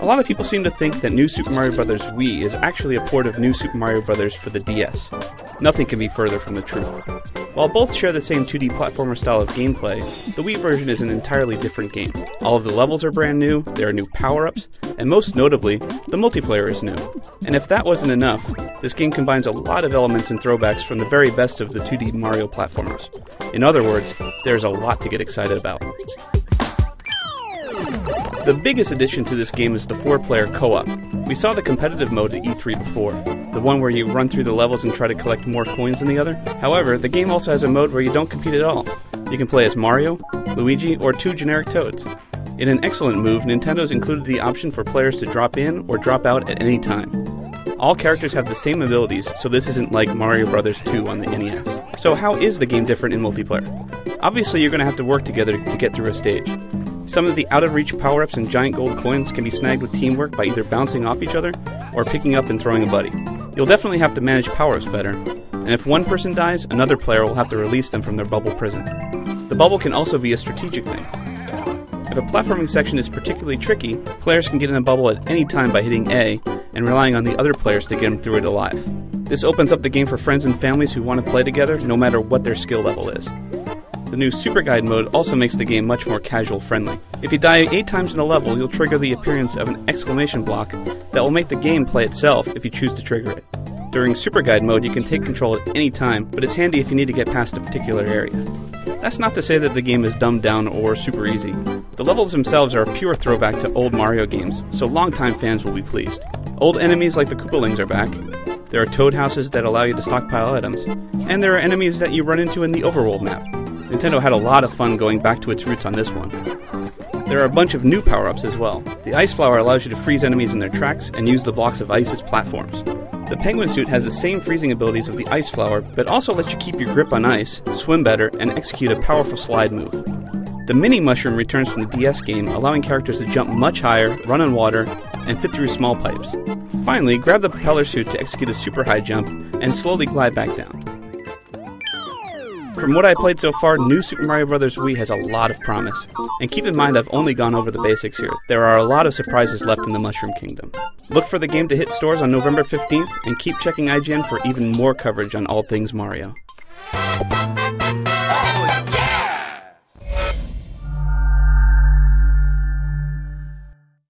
A lot of people seem to think that New Super Mario Bros. Wii is actually a port of New Super Mario Bros. For the DS. Nothing can be further from the truth. While both share the same 2D platformer style of gameplay, the Wii version is an entirely different game. All of the levels are brand new, there are new power-ups, and most notably, the multiplayer is new. And if that wasn't enough, this game combines a lot of elements and throwbacks from the very best of the 2D Mario platformers. In other words, there's a lot to get excited about. The biggest addition to this game is the 4-player co-op. We saw the competitive mode at E3 before, the one where you run through the levels and try to collect more coins than the other. However, the game also has a mode where you don't compete at all. You can play as Mario, Luigi, or 2 generic Toads. In an excellent move, Nintendo's included the option for players to drop in or drop out at any time. All characters have the same abilities, so this isn't like Mario Bros. 2 on the NES. So how is the game different in multiplayer? Obviously, you're going to have to work together to get through a stage. Some of the out-of-reach power-ups and giant gold coins can be snagged with teamwork by either bouncing off each other or picking up and throwing a buddy. You'll definitely have to manage power-ups better, and if one person dies, another player will have to release them from their bubble prison. The bubble can also be a strategic thing. If a platforming section is particularly tricky, players can get in a bubble at any time by hitting A and relying on the other players to get them through it alive. This opens up the game for friends and families who want to play together no matter what their skill level is. The new Super Guide mode also makes the game much more casual-friendly. If you die 8 times in a level, you'll trigger the appearance of an exclamation block that will make the game play itself if you choose to trigger it. During Super Guide mode, you can take control at any time, but it's handy if you need to get past a particular area. That's not to say that the game is dumbed down or super easy. The levels themselves are a pure throwback to old Mario games, so longtime fans will be pleased. Old enemies like the Koopalings are back. There are toad houses that allow you to stockpile items, and there are enemies that you run into in the overworld map. Nintendo had a lot of fun going back to its roots on this one. There are a bunch of new power-ups as well. The Ice Flower allows you to freeze enemies in their tracks and use the blocks of ice as platforms. The Penguin Suit has the same freezing abilities of the Ice Flower, but also lets you keep your grip on ice, swim better, and execute a powerful slide move. The Mini Mushroom returns from the DS game, allowing characters to jump much higher, run on water, and fit through small pipes. Finally, grab the Propeller Suit to execute a super high jump, and slowly glide back down. From what I played so far, New Super Mario Bros. Wii has a lot of promise. And keep in mind I've only gone over the basics here. There are a lot of surprises left in the Mushroom Kingdom. Look for the game to hit stores on November 15th, and keep checking IGN for even more coverage on all things Mario.